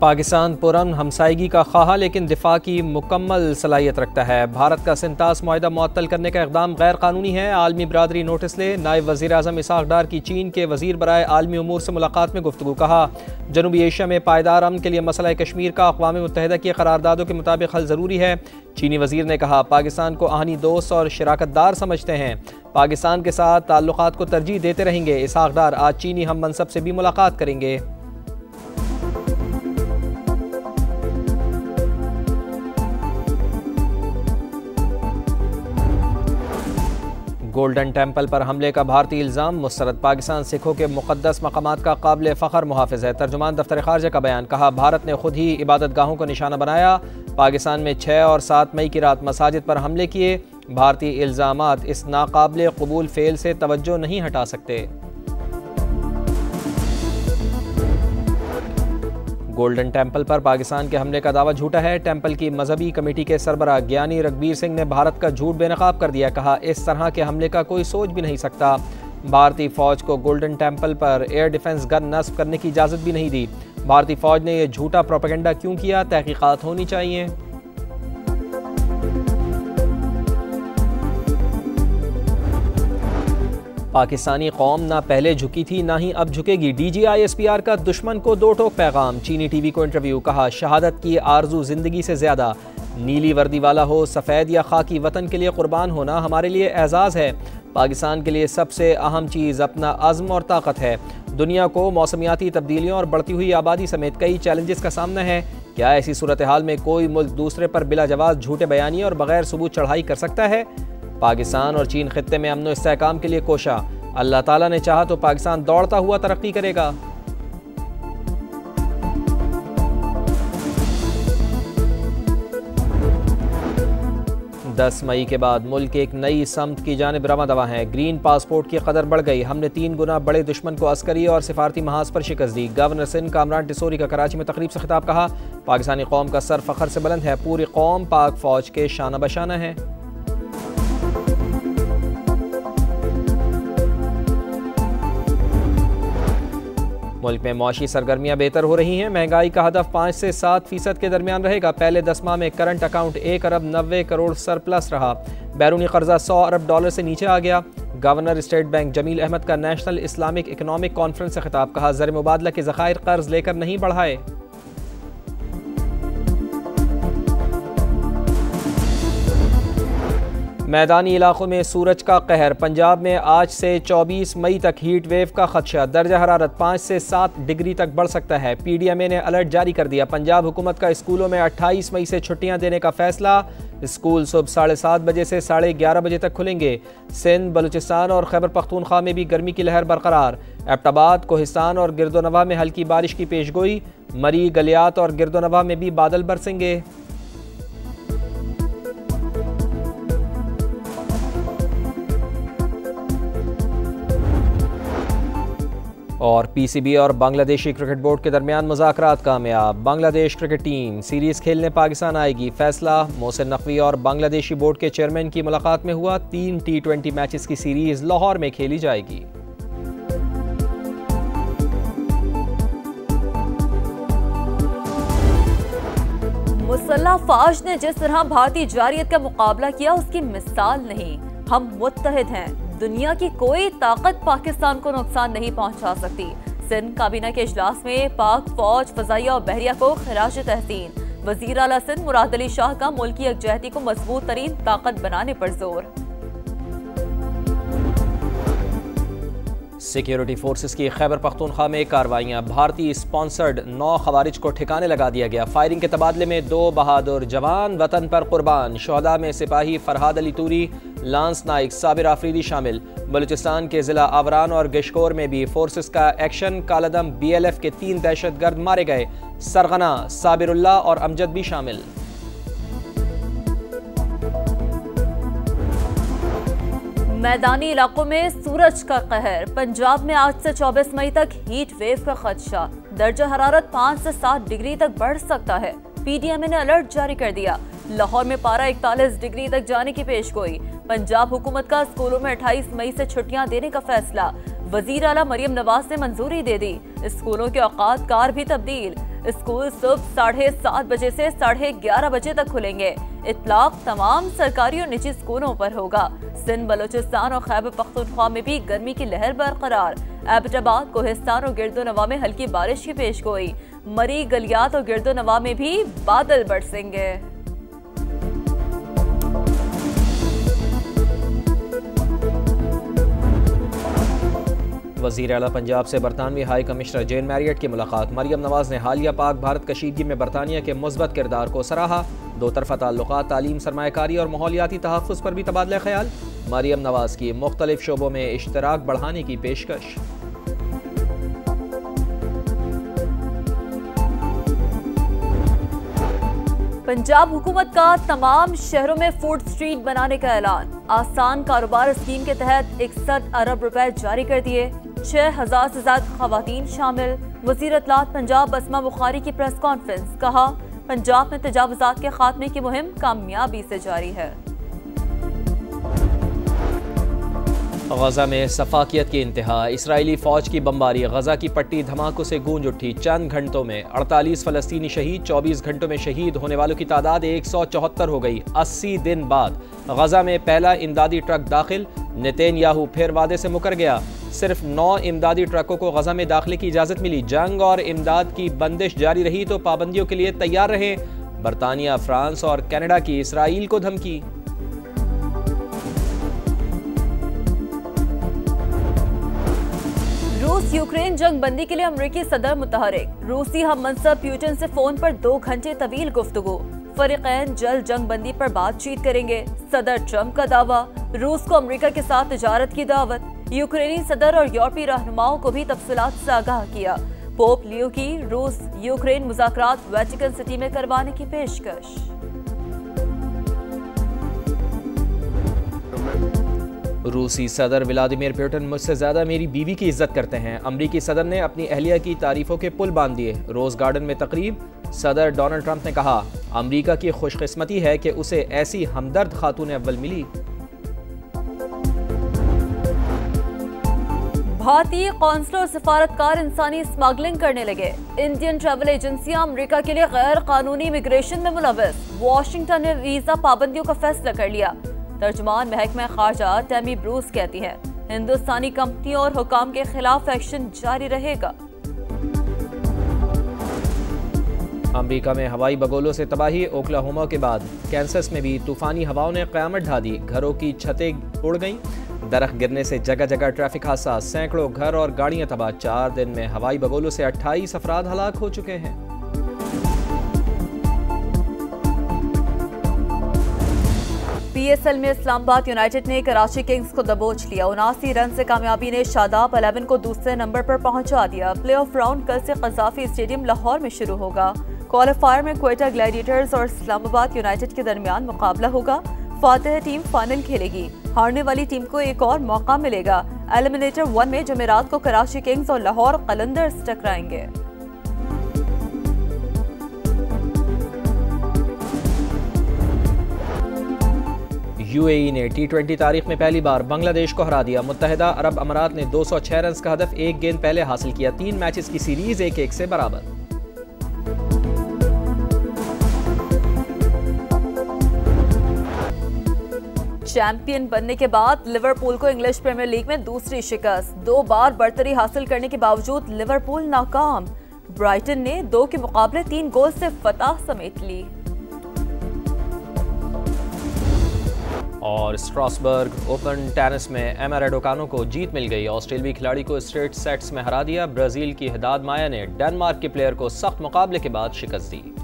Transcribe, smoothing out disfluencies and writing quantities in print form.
पाकिस्तान पुरअमन हमसायगी का ख्वाह लेकिन दिफा की मुकम्मल सलाहियत रखता है। भारत का सिंतास मुआहदा मुअत्तल करने का इक़दाम गैर कानूनी है। आलमी बरादरी नोटिस ले। नायब वज़ीर आज़म इसहाक डार की चीन के वज़ीर बराए आलमी उमूर से मुलाकात में गुफ्तगू। कहा जनूबी एशिया में पायदार अमन के लिए मसला कश्मीर का अक़वाम मुत्तहिदा की करारदादों के मुताबिक हल ज़रूरी है। चीनी वज़ीर ने कहा पाकिस्तान को आहनी दोस्त और शराकतदार समझते हैं, पाकिस्तान के साथ ताल्लुकात को तरजीह देते रहेंगे। इसहाक डार आज चीनी हम मनसब से भी मुलाकात करेंगे। गोल्डन टेम्पल पर हमले का भारतीय इल्ज़ाम मुस्तरद। पाकिस्तान सिखों के मुक़द्दस मकामात का काबिल फ़ख्र मुहाफ़िज़ है। तर्जुमान दफ्तर ख़ारजा का बयान। कहा भारत ने खुद ही इबादत गाहों को निशाना बनाया। पाकिस्तान में 6 और 7 मई की रात मसाजिद पर हमले किए। भारतीय इल्ज़ामात इस नाकाबिल कबूल फ़ेल से तवज्जो नहीं हटा सकते। गोल्डन टेम्पल पर पाकिस्तान के हमले का दावा झूठा है। टेम्पल की मजहबी कमेटी के सरबराह ज्ञानी रघबीर सिंह ने भारत का झूठ बेनकाब कर दिया। कहा इस तरह के हमले का कोई सोच भी नहीं सकता। भारतीय फ़ौज को गोल्डन टेम्पल पर एयर डिफेंस गन नस्ब करने की इजाज़त भी नहीं दी। भारतीय फ़ौज ने यह झूठा प्रोपेगेंडा क्यों किया, तहकीकात होनी चाहिए। पाकिस्तानी कौम ना पहले झुकी थी ना ही अब झुकेगी। DGISPR का दुश्मन को दो टोक पैगाम। चीनी टीवी को इंटरव्यू। कहा शहादत की आरजू जिंदगी से ज़्यादा। नीली वर्दी वाला हो, सफ़ेद या खाकी, वतन के लिए कुर्बान होना हमारे लिए एजाज़ है। पाकिस्तान के लिए सबसे अहम चीज़ अपना अज़्म और ताकत है। दुनिया को मौसमियाती तब्दीलियों और बढ़ती हुई आबादी समेत कई चैलेंजेस का सामना है। क्या ऐसी सूरत हाल में कोई मुल्क दूसरे पर बिला जवाब झूठे बयानी और बगैर सबूत चढ़ाई कर सकता है? पाकिस्तान और चीन खित्ते में अमन व इस्तेहकाम के लिए कोशा। अल्लाह ताला ने चाहा तो पाकिस्तान दौड़ता हुआ तरक्की करेगा। 10 मई के बाद मुल्क एक नई समत की जानिब रवां दवा है। ग्रीन पासपोर्ट की कदर बढ़ गई। हमने 3 गुना बड़े दुश्मन को अस्करी और सिफारती महाज पर शिकस्त दी। गवर्नर सिंध कामरान टिसोरी का कराची में तकरीब से खिताब। कहा पाकिस्तानी कौम का सर फखर से बुलंद है। पूरी कौम पाक फौज के शाना बशाना है। मुल्क में मौशी सरगर्मियाँ बेहतर हो रही हैं। महंगाई का हदफ 5 से 7% के दरमियान रहेगा। पहले 10 माह में करंट अकाउंट 1 अरब 90 करोड़ सरप्लस रहा। बैरूनी कर्जा 100 अरब डॉलर से नीचे आ गया। Governor State Bank Jamil Ahmad का नेशनल इस्लामिक इकनॉमिक कॉन्फ्रेंस से खिताब। कहा ज़र मुबादला के ज़खायर कर्ज लेकर नहीं बढ़ाए। मैदानी इलाकों में सूरज का कहर। पंजाब में आज से 24 मई तक हीट वेव का खदशा। दर्जा हरारत 5 से 7 डिग्री तक बढ़ सकता है। PDMA ने अलर्ट जारी कर दिया। पंजाब हुकूमत का स्कूलों में 28 मई से छुट्टियां देने का फैसला। स्कूल सुबह 7:30 बजे से 11:30 बजे तक खुलेंगे। सिंध, बलूचिस्तान और खैबर पख्तूनख्वा में भी गर्मी की लहर बरकरार। एबटाबाद, कोहिस्तान और गिरदोनवा में हल्की बारिश की पेशगोई। मरी, गलियात और गिरदोनवा में भी बादल बरसेंगे। और PCB और बांग्लादेशी क्रिकेट बोर्ड के दरमियान मुज़ाकरात कामयाब। बांग्लादेश क्रिकेट टीम सीरीज़ खेलने पाकिस्तान आएगी। फैसला मोहसिन नकवी और बांग्लादेशी बोर्ड के चेयरमैन की मुलाकात में हुआ। 3 T20 मैचेस की सीरीज़ लाहौर में खेली जाएगी। मुसल्लह फौज ने जिस तरह भारतीय जारियत का मुकाबला किया उसकी मिसाल नहीं। हम मुत्तहिद हैं। दुनिया की कोई ताकत पाकिस्तान को नुकसान नहीं पहुंचा सकती। सिंध काबीना के इजलास में पाक फौज, फजाइया और बहरिया को खिराज तहसीन। वजीर आला सिंध मुराद अली शाह का मुल्की यकजहती को मजबूत तरीन ताकत बनाने पर जोर। सिक्योरिटी फोर्सेस की खैबर पख्तूनख्वा में कार्रवाइयाँ। भारतीय स्पॉन्सर्ड 9 खवारिज को ठिकाने लगा दिया गया। फायरिंग के तबादले में 2 बहादुर जवान वतन पर कुर्बान। शोहदा में सिपाही फरहाद अली तूरी, लांस नाइक, साबिर आफरीदी शामिल। बलूचिस्तान के जिला आवरान और गशकोर में भी फोर्सेस का एक्शन। कालदम BLF के 3 दहशतगर्द मारे गए। सरगना, साबिरुल्लाह और अमजद भी शामिल। मैदानी इलाकों में सूरज का कहर। पंजाब में आज से 24 मई तक हीट वेव का खदशा। दर्जा हरारत 5 से 7 डिग्री तक बढ़ सकता है। PDMA ने अलर्ट जारी कर दिया। लाहौर में पारा 41 डिग्री तक जाने की पेशगोई। पंजाब हुकूमत का स्कूलों में 28 मई से छुट्टियां देने का फैसला। वजीर आला मरियम नवाज ने मंजूरी दे दी। स्कूलों के औकात कार भी तब्दील। स्कूल सुबह 7:30 बजे से 11:30 बजे तक खुलेंगे। इतलाक तमाम सरकारी और निजी स्कूलों पर होगा। सिंध, बलोचिस्तान और खैबर पख्तूनख्वा में भी गर्मी की लहर बरकरार। एबटाबाद, कोहिस्तान और गिरदोनवा में हल्की बारिश की पेशगोई। मरी, गलियात और गिरदोनवा में भी बादल बरसेंगे। वज़ीर आला पंजाब से बरतानवी हाई कमिश्नर जेन मैरियट की मुलाकात। मरियम नवाज ने हालिया पाक भारत कशीदगी में बरतानिया के मुस्बत किरदार को सराहा। दो तरफ़ा ताल्लुकात, तालीम, सरमायाकारी और माहौलियाती तहफ़्फ़ुज़ पर भी तबादला ख्याल। मरियम नवाज की मुख्तलिफ शोबों में इश्तराक बढ़ाने की पेशकश। पंजाब हुकूमत का तमाम शहरों में फूड स्ट्रीट बनाने का ऐलान। आसान कारोबार स्कीम के तहत 61 अरब रुपए जारी कर दिए। 6000 से ज्यादा खवातीन शामिल। वज़ीर इत्तलात पंजाब अस्मा बुखारी की प्रेस कॉन्फ्रेंस। कहा, पंजाब में तजावुज़ात के खात्मे की मुहिम कामयाबी से जारी है। गजा में सफाकियत की इंतहा। इसराइली फौज की बमबारी। गजा की पट्टी धमाकों से गूंज उठी। चंद घंटों में 48 फलस्तीनी शहीद। 24 घंटों में शहीद होने वालों की तादाद 174 हो गई। 80 दिन बाद गजा में पहला इमदादी ट्रक दाखिल। नेतन्याहू फिर वादे से मुकर गया। सिर्फ 9 इमदादी ट्रकों को गजा में दाखिले की इजाजत मिली। जंग और इमदाद की बंदिश जारी रही तो पाबंदियों के लिए तैयार रहे। बरतानिया, फ्रांस और कनाडा की इसराइल को धमकी। रूस यूक्रेन जंग बंदी के लिए अमेरिकी सदर मुतहरिक। रूसी हम मनसब प्यूटिन से फोन पर 2 घंटे तवील गुफ्तगू। फरीकैन जल्द जंग बंदी पर बातचीत करेंगे। सदर ट्रंप का दावा। रूस को अमेरिका के साथ तिजारत की दावत। यूक्रेनी सदर और यूरोपीय रहनुमाओं को भी तफसीलात से आगाह किया। पोप लियो की रूस यूक्रेन मुज़ाकरात वेटिकन सिटी में करवाने की पेशकश। रूसी सदर व्लादिमीर पुतिन मुझसे ज़्यादा मेरी बीवी की इज्जत करते हैं। अमरीकी सदर ने अपनी अहलिया की तारीफों के पुल बांध दिए। रोज़ गार्डन में तकरीब। सदर डोनाल्ड ट्रंप ने कहा, अमरीका की खुशकिस्मती है कि उसे ऐसी हमदर्द खातून अव्वल मिली। भारतीय कौंसलर और सिफारतकार इंसानी स्मगलिंग करने लगे। इंडियन ट्रैवल एजेंसियां अमेरिका के लिए गैर कानूनी इमिग्रेशन में मुलव्वस। वॉशिंगटन ने वीजा पाबंदियों का फैसला कर लिया। तर्जुमान महकमा खारजा टैमी ब्रूस कहती है, हिंदुस्तानी कंपनियों और हुकाम के खिलाफ एक्शन जारी रहेगा। अमेरिका में हवाई बगोलों से तबाही। ओक्लाहोमा के बाद कैंसस में भी तूफानी हवाओं ने क़यामत ढा दी। घरों की छतें उड़ गईं। दरख्त गिरने से जगह जगह ट्रैफिक हादसा। सैकड़ों घर और गाड़ियां तबाह। 4 दिन में हवाई बगोलों से 28 अफराद हलाक हो चुके हैं। PSL में इस्लामाबाद यूनाइटेड ने कराची किंग्स को दबोच लिया। 79 रन से कामयाबी ने शादाब 11 को दूसरे नंबर पर पहुंचा दिया। प्लेऑफ राउंड कल से कज़ाफी स्टेडियम लाहौर में शुरू होगा। क्वालिफायर में क्वेटा ग्लैडिएटर्स और इस्लामाबाद यूनाइटेड के दरमियान मुकाबला होगा। फातिह टीम फाइनल खेलेगी। हारने वाली टीम को एक और मौका मिलेगा। एलिमिनेटर 1 में जुमेरात को कराची किंग्स और लाहौर कलंदर्स टकराएंगे। UAE ने T20 तारीख में पहली बार बांग्लादेश को हरा दिया। मुत्तहिदा अरब अमारात ने 206 रन का हदफ 1 गेंद पहले हासिल किया। 3 मैचेस की सीरीज 1-1 से बराबर। चैंपियन बनने के बाद लिवरपूल को इंग्लिश प्रीमियर लीग में दूसरी शिकस्त। 2 बार बरतरी हासिल करने के बावजूद लिवरपूल नाकाम। ब्राइटन ने 2 के मुकाबले 3 गोल से फतह समेट ली। और स्ट्रासबर्ग ओपन टेनिस में एमा रेडोकानो को जीत मिल गई। ऑस्ट्रेलियाई खिलाड़ी को स्ट्रेट सेट्स में हरा दिया। ब्राजील की हिदाद माया ने डेनमार्क के प्लेयर को सख्त मुकाबले के बाद शिकस्त दी।